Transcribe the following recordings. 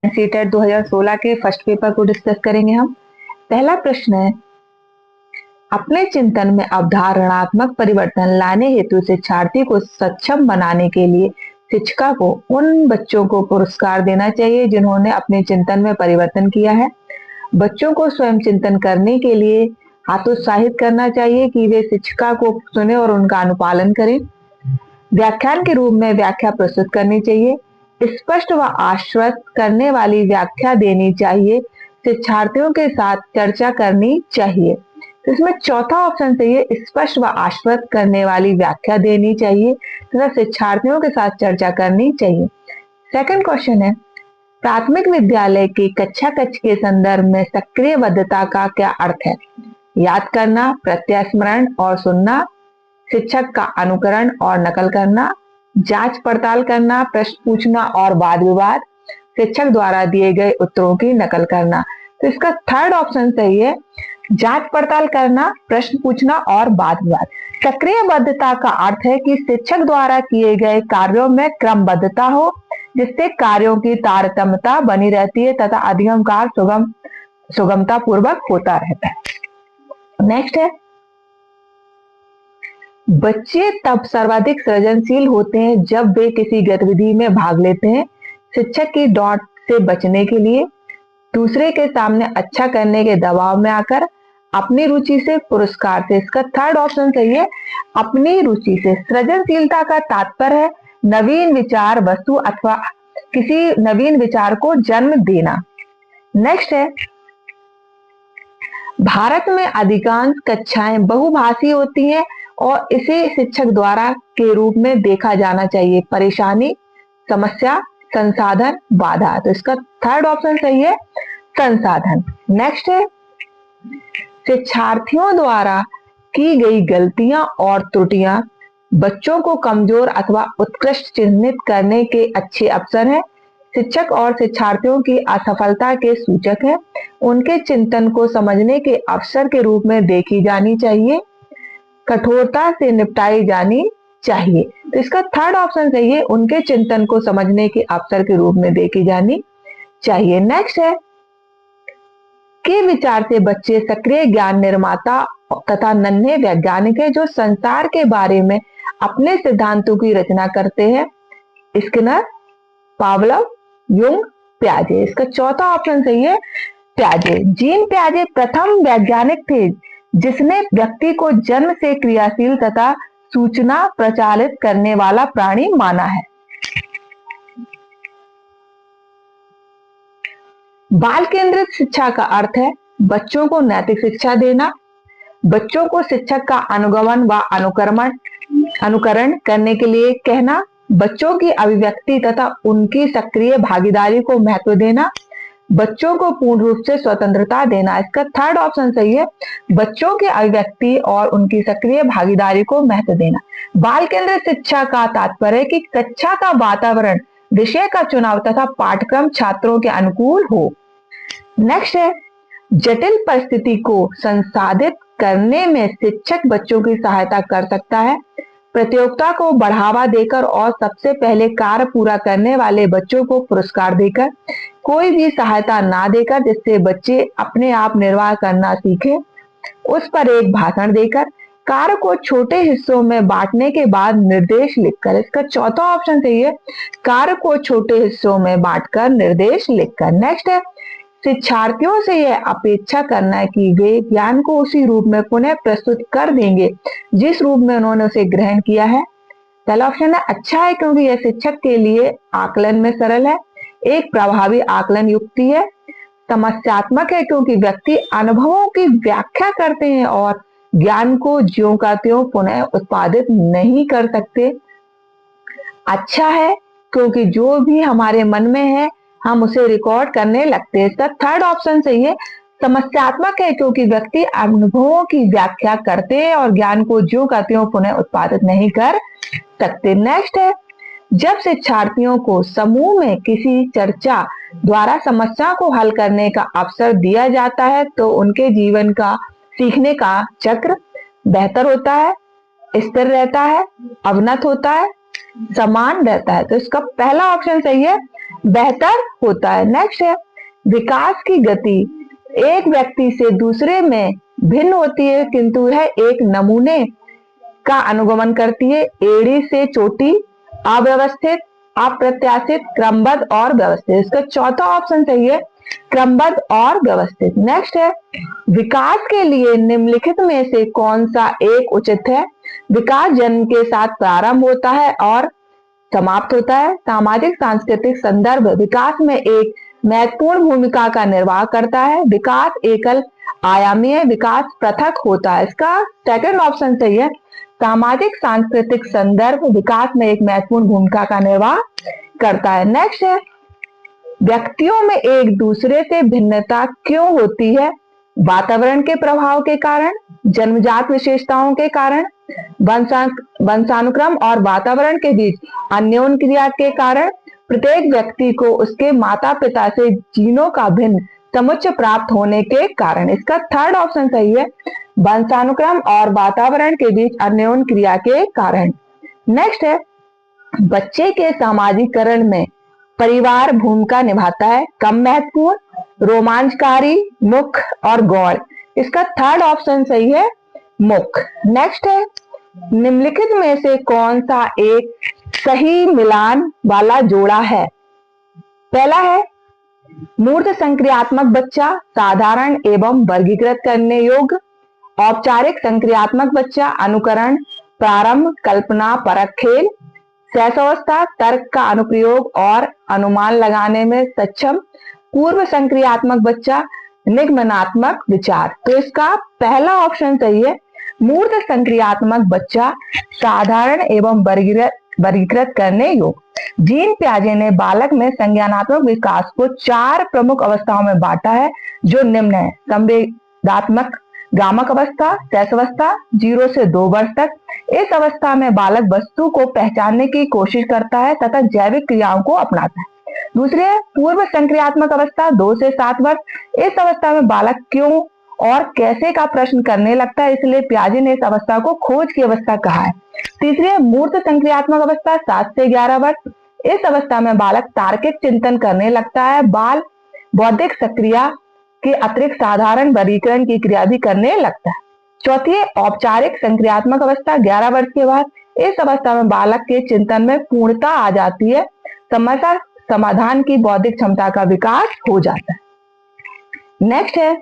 CTET 2016 के first paper को discuss करेंगे हम। पहला प्रश्न है, अपने चिंतन में अवधारणात्मक परिवर्तन लाने हेतु शिक्षार्थी को सक्षम बनाने के लिए शिक्षिका को उन बच्चों को पुरस्कार देना चाहिए जिन्होंने अपने चिंतन में परिवर्तन किया है। बच्चों को स्वयं चिंतन करने के लिए हतोत्साहित करना चाहिए कि वे शिक्षिका को सुने और उनका अनुपालन करें। व्याख्यान के रूप में व्याख्या प्रस्तुत करनी चाहिए। स्पष्ट व आश्वस्त करने वाली व्याख्या देनी चाहिए। शिक्षार्थियों के साथ चर्चा करनी चाहिए। तो इसमें चौथा ऑप्शन सही है, स्पष्ट व आश्वस्त करने वाली व्याख्या देनी चाहिए तथा शिक्षार्थियों के साथ चर्चा करनी चाहिए। सेकंड क्वेश्चन है, प्राथमिक विद्यालय की कक्षा कक्ष के संदर्भ में सक्रिय बद्धता का क्या अर्थ है? याद करना, प्रत्यास्मरण और सुनना, शिक्षक का अनुकरण और नकल करना, जांच पड़ताल करना, प्रश्न पूछना और वाद विवाद, शिक्षक द्वारा दिए गए उत्तरों की नकल करना। तो इसका थर्ड ऑप्शन सही है, जांच पड़ताल करना, प्रश्न पूछना और वाद विवाद। सक्रिय बद्धता का अर्थ है कि शिक्षक द्वारा किए गए कार्यों में क्रमबद्धता हो जिससे कार्यों की तारतम्यता बनी रहती है तथा अधिगम कार्य सुगमता पूर्वक होता रहता है। नेक्स्ट है, बच्चे तब सर्वाधिक सृजनशील होते हैं जब वे किसी गतिविधि में भाग लेते हैं। शिक्षक की डांट से बचने के लिए, दूसरे के सामने अच्छा करने के दबाव में आकर, अपनी रुचि से, पुरस्कार से। इसका थर्ड ऑप्शन सही है, अपनी रुचि से। सृजनशीलता का तात्पर्य है नवीन विचार, वस्तु अथवा किसी नवीन विचार को जन्म देना। नेक्स्ट है, भारत में अधिकांश कक्षाएं बहुभाषी होती हैं और इसे शिक्षक द्वारा के रूप में देखा जाना चाहिए। परेशानी, समस्या, संसाधन, बाधा। तो इसका थर्ड ऑप्शन सही है, संसाधन। नेक्स्ट है, शिक्षार्थियों द्वारा की गई गलतियां और त्रुटियां बच्चों को कमजोर अथवा उत्कृष्ट चिन्हित करने के अच्छे अवसर हैं। शिक्षक और शिक्षार्थियों की असफलता के सूचक है। उनके चिंतन को समझने के अवसर के रूप में देखी जानी चाहिए। कठोरता से निपटाई जानी चाहिए। तो इसका थर्ड ऑप्शन सही है, उनके चिंतन को समझने के अवसर के रूप में देखी जानी चाहिए। नेक्स्ट है, के विचार से बच्चे सक्रिय ज्ञान निर्माता तथा नन्हे वैज्ञानिक है जो संसार के बारे में अपने सिद्धांतों की रचना करते हैं। स्किनर, पावलोव, युंग, पियाजे। इसका चौथा ऑप्शन सही है, पियाजे। जीन पियाजे प्रथम वैज्ञानिक थे जिसने व्यक्ति को जन्म से क्रियाशील तथा सूचना प्रचारित करने वाला प्राणी माना है। बाल केंद्रित शिक्षा का अर्थ है बच्चों को नैतिक शिक्षा देना, बच्चों को शिक्षक का अनुगमन व अनुकरण करने के लिए कहना, बच्चों की अभिव्यक्ति तथा उनकी सक्रिय भागीदारी को महत्व देना, बच्चों को पूर्ण रूप से स्वतंत्रता देना। इसका थर्ड ऑप्शन सही है, बच्चों की अभिव्यक्ति और उनकी सक्रिय भागीदारी को महत्व देना। बाल केंद्रित शिक्षा का तात्पर्य है कि कक्षा का वातावरण, विषय का चुनाव तथा पाठ्यक्रम छात्रों के अनुकूल हो। नेक्स्ट है, जटिल परिस्थिति को संसाधित करने में शिक्षक बच्चों की सहायता कर सकता है। प्रतियोगिता को बढ़ावा देकर और सबसे पहले कार्य पूरा करने वाले बच्चों को पुरस्कार देकर, कोई भी सहायता ना देकर जिससे बच्चे अपने आप निर्वाह करना सीखें, उस पर एक भाषण देकर, कार्य को छोटे हिस्सों में बांटने के बाद निर्देश लिखकर। इसका चौथा ऑप्शन सही है, कार्य को छोटे हिस्सों में बांटकर निर्देश लिखकर। नेक्स्ट है, शिक्षार्थियों से यह अपेक्षा करना है कि वे ज्ञान को उसी रूप में पुनः प्रस्तुत कर देंगे जिस रूप में उन्होंने उसे ग्रहण किया है। पहला ऑप्शन है, अच्छा है क्योंकि यह शिक्षक के लिए आकलन में सरल है, एक प्रभावी आकलन युक्ति है। समस्यात्मक है क्योंकि व्यक्ति अनुभवों की व्याख्या करते हैं और ज्ञान को ज्यों का त्यों पुनः उत्पादित नहीं कर सकते। अच्छा है क्योंकि जो भी हमारे मन में है हम उसे रिकॉर्ड करने लगते हैं। इसका थर्ड ऑप्शन सही है। समस्यात्मक है क्योंकि व्यक्ति अनुभवों की व्याख्या करते हैं और ज्ञान को ज्यों का त्यों पुनः उत्पादित नहीं कर सकते। नेक्स्ट है, जब शिक्षार्थियों को समूह में किसी चर्चा द्वारा समस्या को हल करने का अवसर दिया जाता है तो उनके जीवन का सीखने का चक्र बेहतर होता है, स्थिर रहता है, अवनत होता है, समान रहता है। तो इसका पहला ऑप्शन सही है, बेहतर होता है। नेक्स्ट है, विकास की गति एक व्यक्ति से दूसरे में भिन्न होती है, किंतु यह एक नमूने का अनुगमन करती है। एड़ी से चोटी, अव्यवस्थित, अप्रत्याशित, क्रमबद्ध और व्यवस्थित। इसका चौथा ऑप्शन सही है, क्रमबद्ध और व्यवस्थित। नेक्स्ट है, विकास के लिए निम्नलिखित में से कौन सा एक उचित है? विकास जन्म के साथ प्रारंभ होता है और समाप्त होता है। सामाजिक सांस्कृतिक संदर्भ विकास में एक महत्वपूर्ण भूमिका का निर्वाह करता है। विकास एकल आयामी है, विकास पृथक होता है। इसका सेकंड ऑप्शन सही है, सामाजिक सांस्कृतिक संदर्भ विकास में एक महत्वपूर्ण भूमिका का निर्वाह करता है। नेक्स्ट है, व्यक्तियों में एक दूसरे से भिन्नता क्यों होती है? वातावरण के प्रभाव के कारण, जन्मजात विशेषताओं के कारण, वंशानुक्रम और वातावरण के बीच अन्योन्य क्रिया के कारण, प्रत्येक व्यक्ति को उसके माता पिता से जीनों का भिन्न समुच्चय प्राप्त होने के कारण। इसका थर्ड ऑप्शन सही है, वंशानुक्रम और वातावरण के बीच अन्योन्य क्रिया के कारण। नेक्स्ट है, बच्चे के सामाजिकरण में परिवार भूमिका निभाता है। कम महत्वपूर्ण, रोमांचकारी, मुख्य और गौण। इसका थर्ड ऑप्शन सही है, मुख्य। नेक्स्ट है, निम्नलिखित में से कौन सा एक सही मिलान वाला जोड़ा है? पहला है, मूर्त संक्रियात्मक बच्चा, साधारण एवं वर्गीकृत करने योग्य। औपचारिक संक्रियात्मक बच्चा, अनुकरण, प्रारंभ, कल्पना परक खेल। शैशवावस्था, तर्क का अनुप्रयोग और अनुमान लगाने में सक्षम। पूर्व संक्रियात्मक बच्चा, निगमनात्मक विचार। तो इसका पहला ऑप्शन सही है, मूर्त संक्रियात्मक बच्चा साधारण एवं वर्गीकृत करने योग्य। जीन पियाजे ने बालक में संज्ञानात्मक विकास को 4 प्रमुख अवस्थाओं में बांटा है, जो निम्न है: संवेगात्मक गामक अवस्था, शैशवावस्था, 0 से 2 वर्ष तक। इस अवस्था में बालक वस्तु को पहचानने की कोशिश करता है तथा जैविक क्रियाओं को अपनाता है। दूसरी है पूर्व संक्रियात्मक अवस्था, 2 से 7 वर्ष। इस अवस्था में बालक क्यों और कैसे का प्रश्न करने लगता है, इसलिए पियाजे ने इस अवस्था को खोज की अवस्था कहा है। तीसरी है मूर्त संक्रियात्मक अवस्था, 7 से 11 वर्ष। इस अवस्था में बालक तार्किक चिंतन करने लगता है। बाल बौद्धिक सक्रिया के अतिरिक्त साधारण वर्गीकरण की क्रिया भी करने लगता है। चौथी है औपचारिक संक्रियात्मक अवस्था, 11 वर्ष के बाद। इस अवस्था में बालक के चिंतन में पूर्णता आ जाती है, समस्या समाधान की बौद्धिक क्षमता का विकास हो जाता है। नेक्स्ट है,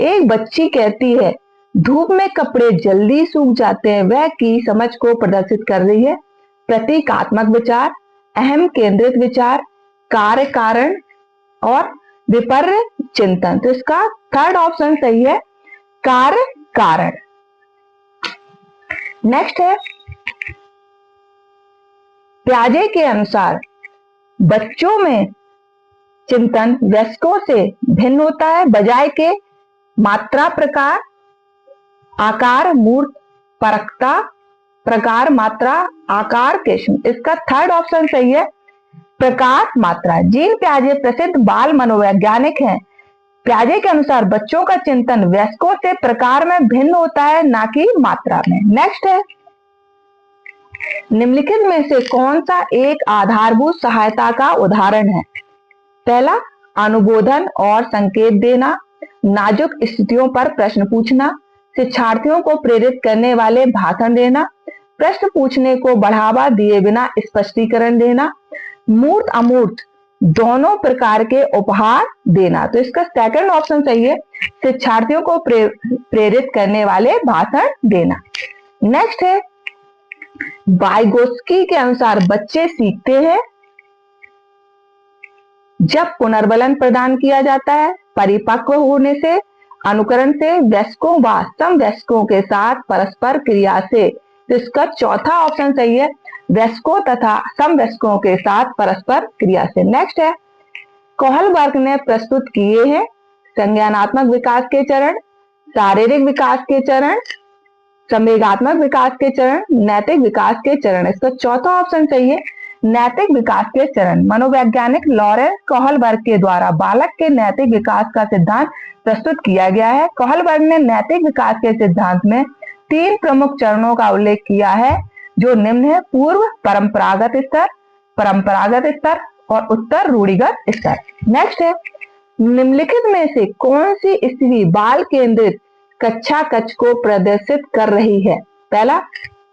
एक बच्ची कहती है धूप में कपड़े जल्दी सूख जाते हैं, वह की समझ को प्रदर्शित कर रही है। प्रतीकात्मक विचार, अहम केंद्रित विचार, कार्य कारण और विपर्य चिंतन। तो इसका थर्ड ऑप्शन सही है, कार्य कारण। नेक्स्ट है, पियाजे के अनुसार बच्चों में चिंतन वयस्कों से भिन्न होता है, बजाय के मात्रा, प्रकार, आकार, मूर्त, परकता, प्रकार, मात्रा, आकार, किस्म। इसका थर्ड ऑप्शन सही है, प्रकार, मात्रा। जीन पियाजे प्रसिद्ध बाल मनोवैज्ञानिक हैं। पियाजे के अनुसार बच्चों का चिंतन वयस्कों से प्रकार में भिन्न होता है, ना कि मात्रा में। नेक्स्ट है, निम्नलिखित में से कौन सा एक आधारभूत सहायता का उदाहरण है? पहला, अनुबोधन और संकेत देना, नाजुक स्थितियों पर प्रश्न पूछना, शिक्षार्थियों को प्रेरित करने वाले भाषण देना, प्रश्न पूछने को बढ़ावा दिए बिना स्पष्टीकरण देना, मूर्त अमूर्त दोनों प्रकार के उपहार देना। तो इसका सेकंड ऑप्शन सही है, शिक्षार्थियों को प्रेरित करने वाले भाषण देना। नेक्स्ट है, वाइगोत्स्की के अनुसार बच्चे सीखते हैं जब पुनर्बलन प्रदान किया जाता है, परिपक्व होने से, अनुकरण से, वयस्कों व समवयस्कों के साथ परस्पर क्रिया से। तो इसका चौथा ऑप्शन सही है, वयस्कों तथा समवयस्कों के साथ परस्पर क्रिया से। नेक्स्ट है, कोहलबर्ग ने प्रस्तुत किए हैं संज्ञानात्मक विकास के चरण, शारीरिक विकास के चरण, संवेगात्मक विकास के चरण, नैतिक विकास के चरण। इसका चौथा ऑप्शन सही है, नैतिक विकास के चरण। मनोवैज्ञानिक लॉरेंस कोहलबर्ग के द्वारा बालक के नैतिक विकास का सिद्धांत प्रस्तुत किया गया है। कोहलबर्ग ने नैतिक विकास के सिद्धांत में 3 प्रमुख चरणों का उल्लेख किया है, जो निम्न है: पूर्व परंपरागत स्तर, परंपरागत स्तर और उत्तर रूढ़िगत स्तर। नेक्स्ट है, निम्नलिखित में से कौन सी स्थिति बाल केंद्रित कक्षा कक्ष को प्रदर्शित कर रही है? पहला,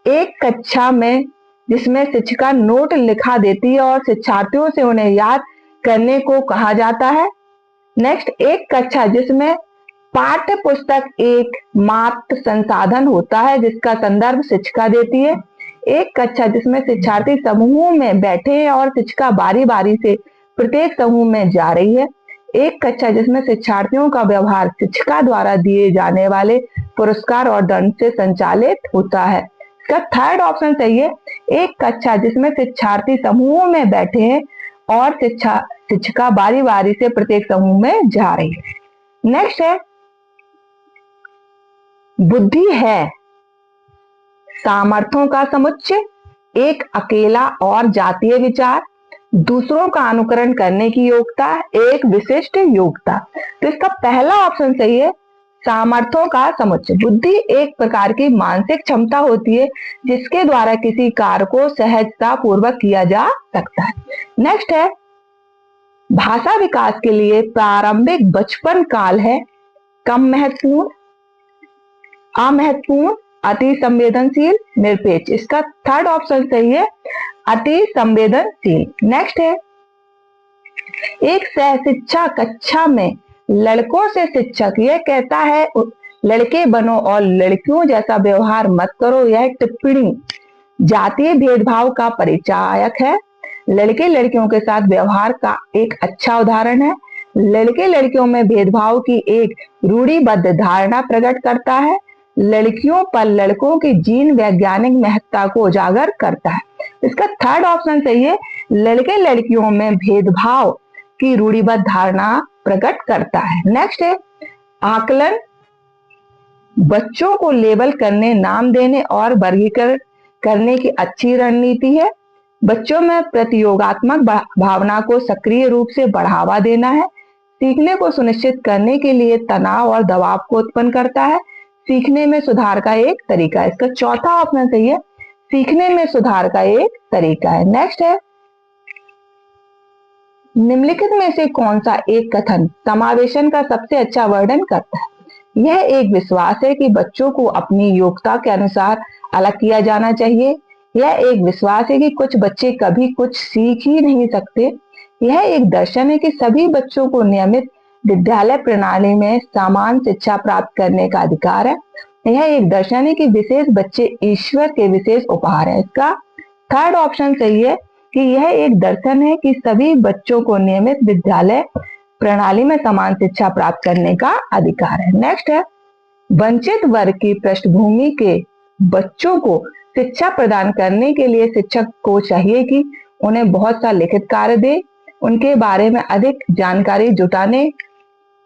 एक कक्षा में जिसमें शिक्षिका नोट लिखा देती है और शिक्षार्थियों से उन्हें याद करने को कहा जाता है। नेक्स्ट, एक कक्षा जिसमें पाठ्य पुस्तक एक मात्र संसाधन होता है जिसका संदर्भ शिक्षिका देती है। एक कक्षा जिसमें शिक्षार्थी समूह में बैठे हैं और शिक्षिका बारी बारी से प्रत्येक समूह में जा रही है। एक कक्षा जिसमें शिक्षार्थियों का व्यवहार शिक्षिका द्वारा दिए जाने वाले पुरस्कार और दंड से संचालित होता है। इसका थर्ड ऑप्शन सही है, एक कक्षा जिसमें शिक्षार्थी समूह में बैठे हैं और शिक्षिका बारी बारी से प्रत्येक समूह में जा रही है। नेक्स्ट है, बुद्धि है सामर्थ्यों का समुच्चय, एक अकेला और जातीय विचार, दूसरों का अनुकरण करने की योग्यता, एक विशिष्ट योग्यता। तो इसका पहला ऑप्शन सही है, सामर्थ्यों का समुच्चय। बुद्धि एक प्रकार की मानसिक क्षमता होती है जिसके द्वारा किसी कार्य को सहजता पूर्वक किया जा सकता है। नेक्स्ट है, भाषा विकास के लिए प्रारंभिक बचपन काल है कम महत्वपूर्ण, अमहत्वपूर्ण, अति संवेदनशील, निरपेक्ष। इसका थर्ड ऑप्शन सही है, अति संवेदनशील। नेक्स्ट है, एक सह शिक्षा कक्षा में लड़कों से शिक्षक यह कहता है लड़के बनो और लड़कियों जैसा व्यवहार मत करो, यह टिप्पणी जातीय भेदभाव का परिचायक है। लड़के लड़कियों के साथ व्यवहार का एक अच्छा उदाहरण है। लड़के लड़कियों में भेदभाव की एक रूढ़िबद्ध धारणा प्रकट करता है। लड़कियों पर लड़कों की जीन वैज्ञानिक महत्ता को उजागर करता है। इसका थर्ड ऑप्शन सही है, लड़के लड़कियों में भेदभाव की रूढ़िबद्ध धारणा प्रकट करता है। नेक्स्ट है, आकलन बच्चों को लेबल करने, नाम देने और वर्गीकरण करने की अच्छी रणनीति है। बच्चों में प्रतियोगात्मक भावना को सक्रिय रूप से बढ़ावा देना है। सीखने को सुनिश्चित करने के लिए तनाव और दबाव को उत्पन्न करता है। सीखने में सुधार का एक तरीका है। इसका चौथा ऑप्शन सही है, सीखने में सुधार का एक तरीका है। नेक्स्ट है, निम्नलिखित में से कौन सा एक कथन समावेशन का सबसे अच्छा वर्णन करता है? यह एक विश्वास है कि बच्चों को अपनी योग्यता के अनुसार अलग किया जाना चाहिए। यह एक विश्वास है कि कुछ बच्चे कभी कुछ सीख ही नहीं सकते। यह एक दर्शन है कि सभी बच्चों को नियमित विद्यालय प्रणाली में समान शिक्षा प्राप्त करने का अधिकार है। यह एक दर्शन है कि विशेष बच्चे ईश्वर के विशेष उपहार है। इसका थर्ड ऑप्शन सही है कि यह एक दर्शन है कि सभी बच्चों को नियमित विद्यालय प्रणाली में समान शिक्षा प्राप्त करने का अधिकार है। नेक्स्ट है, वंचित वर्ग की पृष्ठभूमि के बच्चों को शिक्षा प्रदान करने के लिए शिक्षक को चाहिए कि उन्हें बहुत सा लिखित कार्य दे, उनके बारे में अधिक जानकारी जुटाने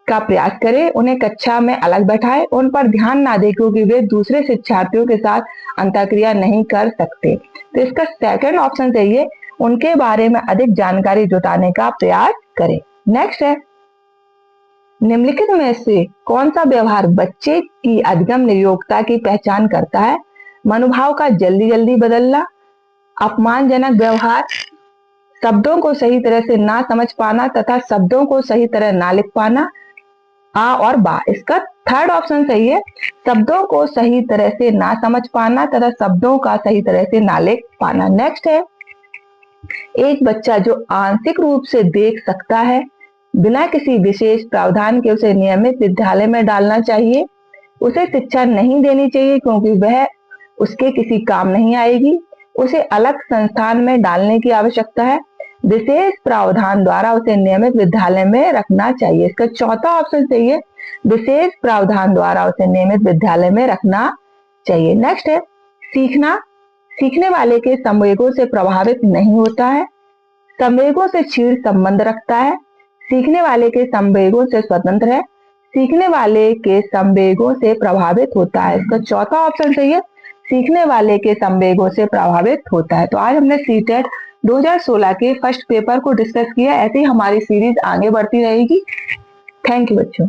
का प्रयास करे, उन्हें कक्षा में अलग बैठाए, उन पर ध्यान ना दे क्योंकि वे दूसरे शिक्षार्थियों के साथ अंतःक्रिया नहीं कर सकते। तो इसका सेकंड ऑप्शन सही है, उनके बारे में अधिक जानकारी जुटाने का प्रयास करें। नेक्स्ट है, निम्नलिखित में से कौन सा व्यवहार बच्चे की अधिगम नियोक्ता की पहचान करता है? मनोभाव का जल्दी जल्दी बदलना, अपमानजनक व्यवहार, शब्दों को सही तरह से ना समझ पाना तथा शब्दों को सही तरह ना लिख पाना, आ और बा। इसका थर्ड ऑप्शन सही है, शब्दों को सही तरह से ना समझ पाना तथा शब्दों का सही तरह से ना लिख पाना। नेक्स्ट है, एक बच्चा जो आंशिक रूप से देख सकता है बिना किसी विशेष प्रावधान के उसे नियमित विद्यालय में डालना चाहिए। उसे शिक्षा नहीं देनी चाहिए क्योंकि वह उसके किसी काम नहीं आएगी। उसे अलग संस्थान में डालने की आवश्यकता है। विशेष प्रावधान द्वारा उसे नियमित विद्यालय में रखना चाहिए। इसका चौथा ऑप्शन सही है, विशेष प्रावधान द्वारा उसे नियमित विद्यालय में रखना चाहिए। नेक्स्ट है, सीखना सीखने वाले के संवेगों से प्रभावित नहीं होता है, संवेगों से क्षीण संबंध रखता है। सीखने वाले के संवेगों से स्वतंत्र है, सीखने वाले के संवेगों से प्रभावित होता है। इसका चौथा ऑप्शन सही है, सीखने वाले के संवेगों से प्रभावित होता है। तो आज हमने सीटेट 2016 के फर्स्ट पेपर को डिस्कस किया। ऐसे ही हमारी सीरीज आगे बढ़ती रहेगी। थैंक यू बच्चों।